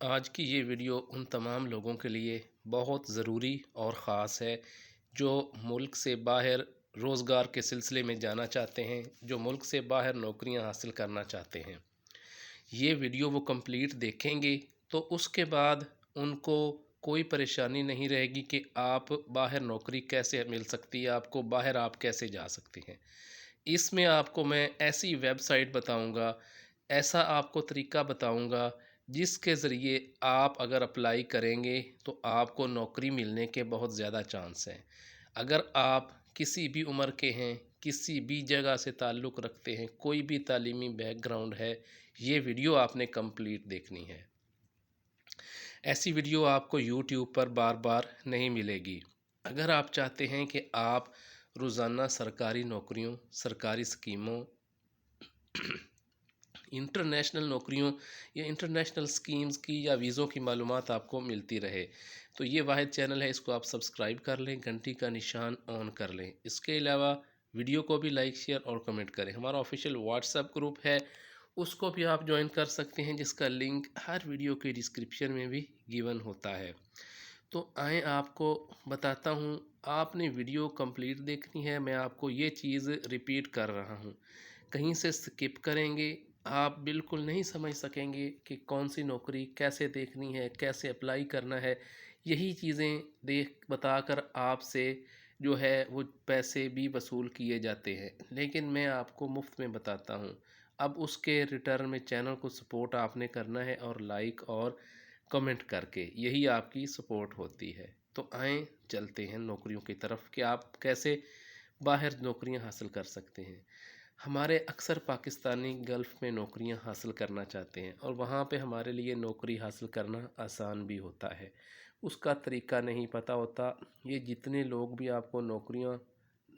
आज की ये वीडियो उन तमाम लोगों के लिए बहुत ज़रूरी और ख़ास है जो मुल्क से बाहर रोज़गार के सिलसिले में जाना चाहते हैं, जो मुल्क से बाहर नौकरियां हासिल करना चाहते हैं। ये वीडियो वो कंप्लीट देखेंगे तो उसके बाद उनको कोई परेशानी नहीं रहेगी कि आप बाहर नौकरी कैसे मिल सकती है, आपको बाहर आप कैसे जा सकते हैं। इसमें आपको मैं ऐसी वेबसाइट बताऊंगा, ऐसा आपको तरीका बताऊंगा जिसके ज़रिए आप अगर अप्लाई करेंगे तो आपको नौकरी मिलने के बहुत ज़्यादा चांस हैं। अगर आप किसी भी उम्र के हैं, किसी भी जगह से ताल्लुक़ रखते हैं, कोई भी तालीमी बैकग्राउंड है, ये वीडियो आपने कंप्लीट देखनी है। ऐसी वीडियो आपको यूट्यूब पर बार बार नहीं मिलेगी। अगर आप चाहते हैं कि आप रोज़ाना सरकारी नौकरियों, सरकारी स्कीमों, इंटरनेशनल नौकरियों या इंटरनेशनल स्कीम्स की या वीज़ों की मालूमात आपको मिलती रहे, तो ये वाहिद चैनल है, इसको आप सब्सक्राइब कर लें, घंटी का निशान ऑन कर लें। इसके अलावा वीडियो को भी लाइक, शेयर और कमेंट करें। हमारा ऑफिशियल व्हाट्सएप ग्रुप है, उसको भी आप ज्वाइन कर सकते हैं, जिसका लिंक हर वीडियो के डिस्क्रिप्शन में भी गिवन होता है। तो आए आपको बताता हूँ, आपने वीडियो कंप्लीट देखनी है। मैं आपको ये चीज़ रिपीट कर रहा हूँ, कहीं से स्किप करेंगे आप बिल्कुल नहीं समझ सकेंगे कि कौन सी नौकरी कैसे देखनी है, कैसे अप्लाई करना है। यही चीज़ें देख बताकर आपसे जो है वो पैसे भी वसूल किए जाते हैं, लेकिन मैं आपको मुफ्त में बताता हूँ। अब उसके रिटर्न में चैनल को सपोर्ट आपने करना है और लाइक और कमेंट करके, यही आपकी सपोर्ट होती है। तो आएँ चलते हैं नौकरियों की तरफ कि आप कैसे बाहर नौकरियां हासिल कर सकते हैं। हमारे अक्सर पाकिस्तानी गल्फ़ में नौकरियां हासिल करना चाहते हैं और वहाँ पे हमारे लिए नौकरी हासिल करना आसान भी होता है। उसका तरीका नहीं पता होता। ये जितने लोग भी आपको नौकरियां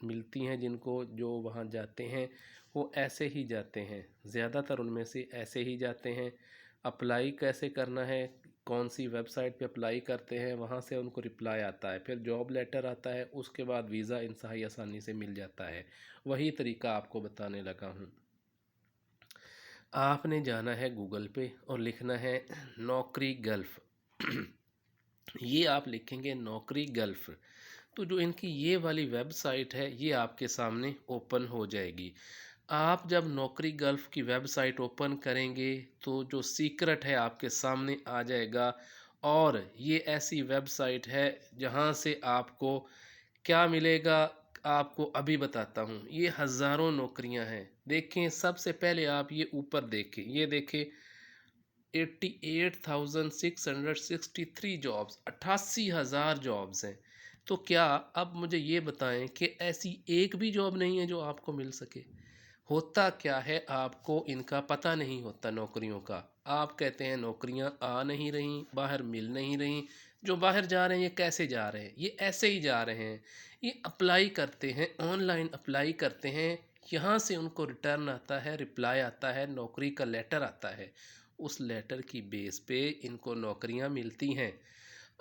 मिलती हैं, जिनको जो वहाँ जाते हैं, वो ऐसे ही जाते हैं, ज़्यादातर उनमें से ऐसे ही जाते हैं। अप्लाई कैसे करना है, कौन सी वेबसाइट पे अप्लाई करते हैं, वहाँ से उनको रिप्लाई आता है, फिर जॉब लेटर आता है, उसके बाद वीज़ा इंतहाई आसानी से मिल जाता है। वही तरीका आपको बताने लगा हूँ। आपने जाना है गूगल पे और लिखना है नौकरी गल्फ़। ये आप लिखेंगे नौकरी गल्फ़, तो जो इनकी ये वाली वेबसाइट है ये आपके सामने ओपन हो जाएगी। आप जब नौकरी गल्फ़ की वेबसाइट ओपन करेंगे तो जो सीक्रेट है आपके सामने आ जाएगा। और ये ऐसी वेबसाइट है जहाँ से आपको क्या मिलेगा, आपको अभी बताता हूँ। ये हज़ारों नौकरियाँ हैं। देखें, सबसे पहले आप ये ऊपर देखें, ये देखें 88,663 जॉब्स, 88,000 जॉब्स हैं। तो क्या अब मुझे ये बताएं कि ऐसी एक भी जॉब नहीं है जो आपको मिल सके? होता क्या है, आपको इनका पता नहीं होता नौकरियों का। आप कहते हैं नौकरियां आ नहीं रही, बाहर मिल नहीं रही। जो बाहर जा रहे हैं ये कैसे जा रहे हैं? ये ऐसे ही जा रहे हैं। ये अप्लाई करते हैं, ऑनलाइन अप्लाई करते हैं, यहाँ से उनको रिटर्न आता है, रिप्लाई आता है, नौकरी का लेटर आता है। उस लेटर की बेस पे इनको नौकरियां मिलती हैं।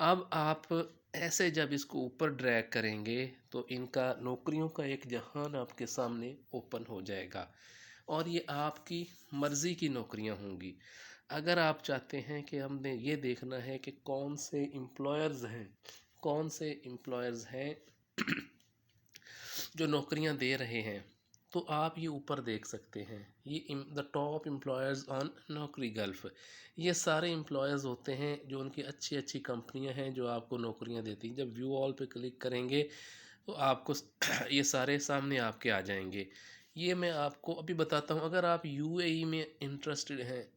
अब आप ऐसे जब इसको ऊपर ड्रैग करेंगे तो इनका नौकरियों का एक जहान आपके सामने ओपन हो जाएगा और ये आपकी मर्ज़ी की नौकरियां होंगी। अगर आप चाहते हैं कि हमने ये देखना है कि कौन से एम्प्लॉयर्स हैं, कौन से एम्प्लॉयर्स हैं जो नौकरियां दे रहे हैं, तो आप ये ऊपर देख सकते हैं, ये द टॉप एम्प्लॉयर्स ऑन नौकरी गल्फ़। ये सारे एम्प्लॉयर्स होते हैं जो उनकी अच्छी अच्छी कंपनियां हैं जो आपको नौकरियां देती हैं। जब व्यू ऑल पे क्लिक करेंगे तो आपको ये सारे सामने आपके आ जाएंगे। ये मैं आपको अभी बताता हूँ। अगर आप यूएई में इंटरेस्टेड हैं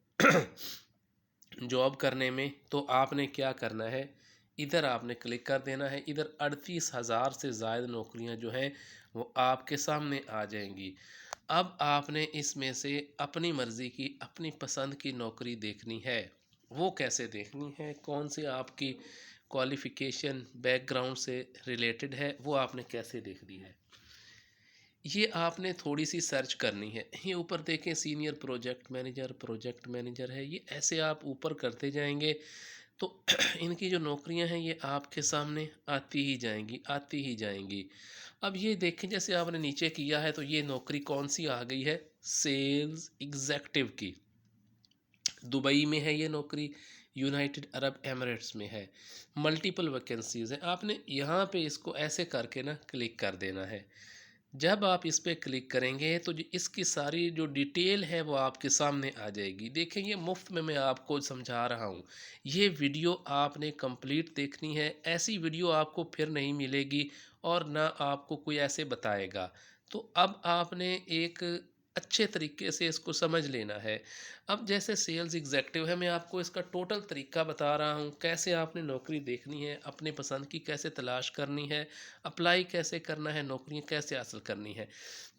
जॉब करने में, तो आपने क्या करना है, इधर आपने क्लिक कर देना है। इधर 38,000 से ज़ायद नौकरियां जो हैं वो आपके सामने आ जाएंगी। अब आपने इसमें से अपनी मर्ज़ी की, अपनी पसंद की नौकरी देखनी है। वो कैसे देखनी है, कौन सी आपकी क्वालिफ़िकेशन बैकग्राउंड से रिलेटेड है, वो आपने कैसे देखनी है, ये आपने थोड़ी सी सर्च करनी है। ये ऊपर देखें, सीनियर प्रोजेक्ट मैनेजर है। ये ऐसे आप ऊपर करते जाएंगे तो इनकी जो नौकरियां हैं ये आपके सामने आती ही जाएंगी, आती ही जाएंगी। अब ये देखें, जैसे आपने नीचे किया है तो ये नौकरी कौन सी आ गई है, सेल्स एग्जेक्टिव की। दुबई में है ये नौकरी, यूनाइटेड अरब एमिरेट्स में है। मल्टीपल वैकेंसीज़ हैं। आपने यहाँ पे इसको ऐसे करके ना क्लिक कर देना है। जब आप इस पे क्लिक करेंगे तो जो इसकी सारी जो डिटेल है वो आपके सामने आ जाएगी। देखें, ये मुफ्त में मैं आपको समझा रहा हूँ। ये वीडियो आपने कंप्लीट देखनी है। ऐसी वीडियो आपको फिर नहीं मिलेगी और ना आपको कोई ऐसे बताएगा। तो अब आपने एक अच्छे तरीके से इसको समझ लेना है। अब जैसे सेल्स एग्जेक्टिव है, मैं आपको इसका टोटल तरीका बता रहा हूँ, कैसे आपने नौकरी देखनी है, अपने पसंद की कैसे तलाश करनी है, अप्लाई कैसे करना है, नौकरियाँ कैसे हासिल करनी है।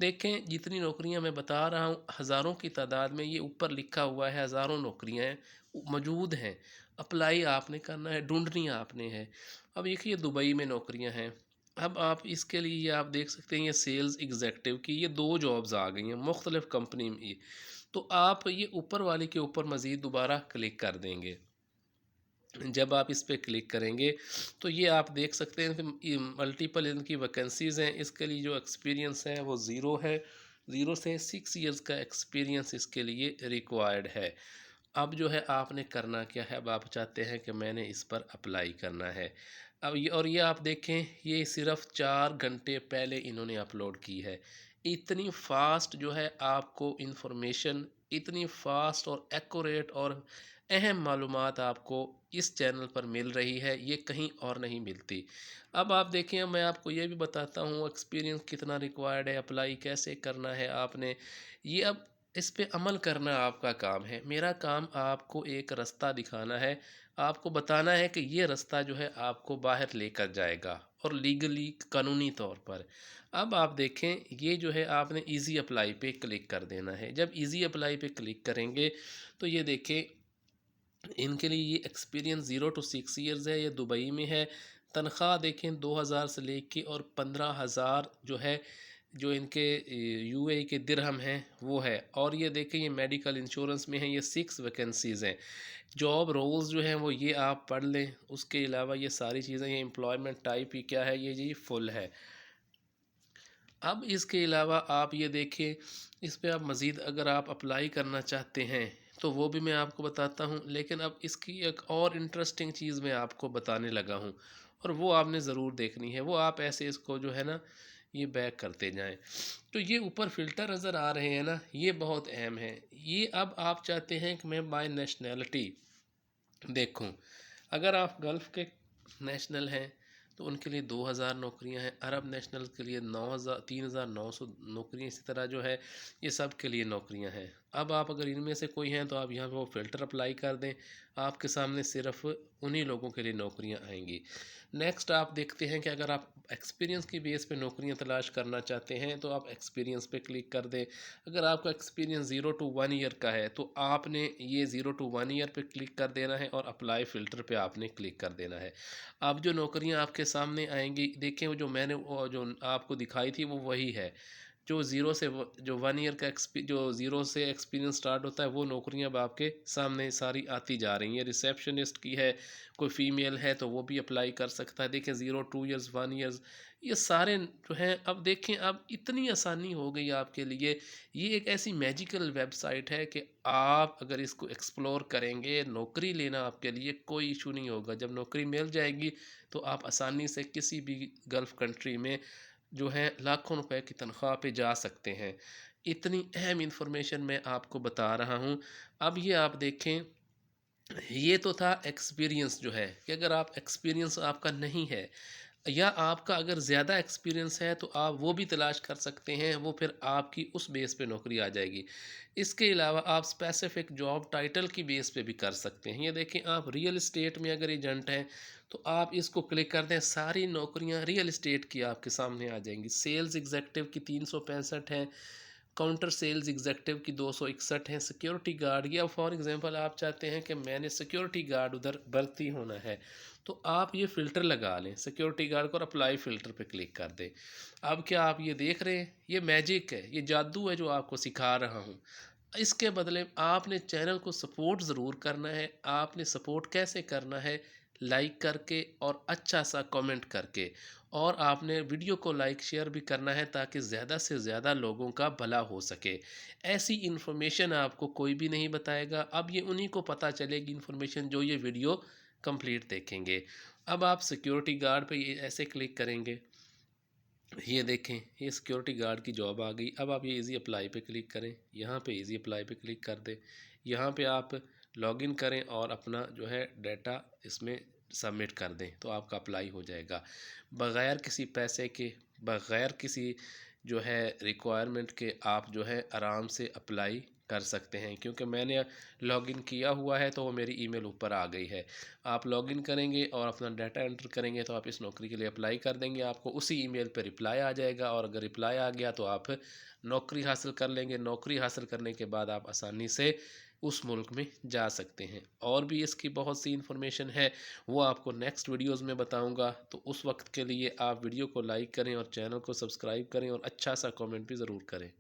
देखें, जितनी नौकरियाँ मैं बता रहा हूँ हज़ारों की तादाद में, ये ऊपर लिखा हुआ है, हज़ारों नौकरियाँ हैं मौजूद हैं। अप्लाई आपने करना है, ढूंढनी आपने है। अब देखिए, दुबई में नौकरियाँ हैं। अब आप इसके लिए ये आप देख सकते हैं, ये सेल्स एग्जेक्टिव की ये 2 जॉब्स आ गई हैं मुख्तलिफ़ कंपनी में। ये तो आप ये ऊपर वाले के ऊपर मज़ीद दोबारा क्लिक कर देंगे। जब आप इस पे क्लिक करेंगे तो ये आप देख सकते हैं कि ये मल्टीपल इनकी वैकेंसीज़ हैं। इसके लिए जो एक्सपीरियंस है वो ज़ीरो है। 0 से 6 इयर्स का एक्सपीरियंस इसके लिए रिक्वायर्ड है। अब जो है आपने करना क्या है, अब आप चाहते हैं कि मैंने इस पर अप्लाई करना है। अब ये आप देखें, ये सिर्फ़ 4 घंटे पहले इन्होंने अपलोड की है। इतनी फ़ास्ट जो है आपको इन्फॉर्मेशन, इतनी फ़ास्ट और एक्यूरेट और अहम मालूमात आपको इस चैनल पर मिल रही है, ये कहीं और नहीं मिलती। अब आप देखें, मैं आपको ये भी बताता हूँ एक्सपीरियंस कितना रिक्वायर्ड है, अप्लाई कैसे करना है आपने। ये अब इस पे अमल करना आपका काम है। मेरा काम आपको एक रास्ता दिखाना है, आपको बताना है कि ये रास्ता जो है आपको बाहर लेकर जाएगा और लीगली कानूनी तौर पर। अब आप देखें, ये जो है आपने ईज़ी अप्लाई पे क्लिक कर देना है। जब ईज़ी अप्लाई पे क्लिक करेंगे तो ये देखें, इनके लिए ये एक्सपीरियंस 0 टू 6 इयर्स है, ये दुबई में है। तनख्वाह देखें 2000 से लेके और 15,000 जो है, जो इनके यूएई के दिरहम हैं वो है। और ये देखें, ये मेडिकल इंश्योरेंस में है, ये 6 वैकेंसीज़ हैं। जॉब रोल्स जो हैं वो ये आप पढ़ लें। उसके अलावा ये सारी चीज़ें, ये एम्प्लॉयमेंट टाइप ये क्या है, ये जी फुल है। अब इसके अलावा आप ये देखिए, इस पे आप मज़ीद अगर आप अप्लाई करना चाहते हैं तो वो भी मैं आपको बताता हूँ। लेकिन अब इसकी एक और इंटरेस्टिंग चीज़ मैं आपको बताने लगा हूँ और वो आपने ज़रूर देखनी है। वो आप ऐसे इसको जो है ना, ये बैक करते जाएं। तो ये ऊपर फ़िल्टर नज़र आ रहे हैं ना, ये बहुत अहम है। ये अब आप चाहते हैं कि मैं बाय नेशनैलिटी देखूं। अगर आप गल्फ़ के नेशनल हैं तो उनके लिए 2000 नौकरियां हैं। अरब नेशनल के लिए 9000 3900 नौकरियां। इसी तरह जो है, ये सब के लिए नौकरियां हैं। अब आप अगर इनमें से कोई हैं तो आप यहाँ पे वो फ़िल्टर अप्लाई कर दें, आपके सामने सिर्फ उन्हीं लोगों के लिए नौकरियां आएंगी। नेक्स्ट आप देखते हैं कि अगर आप एक्सपीरियंस की बेस पे नौकरियां तलाश करना चाहते हैं तो आप एक्सपीरियंस पे क्लिक कर दें। अगर आपका एक्सपीरियंस 0 टू 1 ईयर का है तो आपने ये 0 टू 1 ईयर पे क्लिक कर देना है और अप्लाई फ़िल्टर पे आपने क्लिक कर देना है। अब जो नौकरियां आपके सामने आएंगी, देखें, वो जो मैंने वो जो आपको दिखाई थी वो वही है। जो ज़ीरो से जो 1 ईयर का जो ज़ीरो से एक्सपीरियंस स्टार्ट होता है, वो नौकरियां अब आपके सामने सारी आती जा रही हैं। रिसेप्शनिस्ट की है, कोई फ़ीमेल है तो वो भी अप्लाई कर सकता है। देखें, 0 2 ईयर्स 1 ईयर्स, ये सारे जो हैं। अब देखें, अब इतनी आसानी हो गई आपके लिए। ये एक ऐसी मैजिकल वेबसाइट है कि आप अगर इसको एक्सप्लोर करेंगे, नौकरी लेना आपके लिए कोई इशू नहीं होगा। जब नौकरी मिल जाएगी तो आप आसानी से किसी भी गल्फ़ कंट्री में जो है लाखों रुपए की तनख्वाह पे जा सकते हैं। इतनी अहम इंफॉर्मेशन मैं आपको बता रहा हूँ। अब ये आप देखें, ये तो था एक्सपीरियंस जो है, कि अगर आप एक्सपीरियंस आपका नहीं है या आपका अगर ज़्यादा एक्सपीरियंस है तो आप वो भी तलाश कर सकते हैं, वो फिर आपकी उस बेस पे नौकरी आ जाएगी। इसके अलावा आप स्पेसिफिक जॉब टाइटल की बेस पे भी कर सकते हैं। ये देखें, आप रियल इस्टेट में अगर एजेंट हैं तो आप इसको क्लिक कर दें, सारी नौकरियां रियल इस्टेट की आपके सामने आ जाएंगी। सेल्स एग्जेक्टिव की 365 हैं, काउंटर सेल्स एग्जेक्टिव की 261 हैं, सिक्योरिटी गार्ड, या फॉर एग्जांपल आप चाहते हैं कि मैंने सिक्योरिटी गार्ड उधर भर्ती होना है तो आप ये फ़िल्टर लगा लें सिक्योरिटी गार्ड को और अप्लाई फ़िल्टर पे क्लिक कर दें। अब क्या आप ये देख रहे हैं, ये मैजिक है, ये जादू है जो आपको सिखा रहा हूँ। इसके बदले आपने चैनल को सपोर्ट ज़रूर करना है। आपने सपोर्ट कैसे करना है, लाइक करके और अच्छा सा कमेंट करके। और आपने वीडियो को लाइक शेयर भी करना है ताकि ज़्यादा से ज़्यादा लोगों का भला हो सके। ऐसी इन्फॉर्मेशन आपको कोई भी नहीं बताएगा, अब ये उन्हीं को पता चलेगी इन्फॉर्मेशन जो ये वीडियो कंप्लीट देखेंगे। अब आप सिक्योरिटी गार्ड पे ये ऐसे क्लिक करेंगे, ये देखें ये सिक्योरिटी गार्ड की जॉब आ गई। अब आप ये इजी अप्लाई पे क्लिक करें, यहाँ पे इजी अप्लाई पे क्लिक कर दें। यहाँ पे आप लॉगिन करें और अपना जो है डाटा इसमें सबमिट कर दें तो आपका अप्लाई हो जाएगा। बग़ैर किसी पैसे के, बग़ैर किसी जो है रिक्वायरमेंट के आप जो है आराम से अप्लाई कर सकते हैं, क्योंकि मैंने लॉगिन किया हुआ है तो वो मेरी ईमेल ऊपर आ गई है। आप लॉगिन करेंगे और अपना डाटा एंटर करेंगे तो आप इस नौकरी के लिए अप्लाई कर देंगे, आपको उसी ईमेल पे रिप्लाई आ जाएगा और अगर रिप्लाई आ गया तो आप नौकरी हासिल कर लेंगे। नौकरी हासिल करने के बाद आप आसानी से उस मुल्क में जा सकते हैं। और भी इसकी बहुत सी इन्फॉर्मेशन है, वो आपको नेक्स्ट वीडियोस में बताऊंगा। तो उस वक्त के लिए आप वीडियो को लाइक करें और चैनल को सब्सक्राइब करें और अच्छा सा कमेंट भी ज़रूर करें।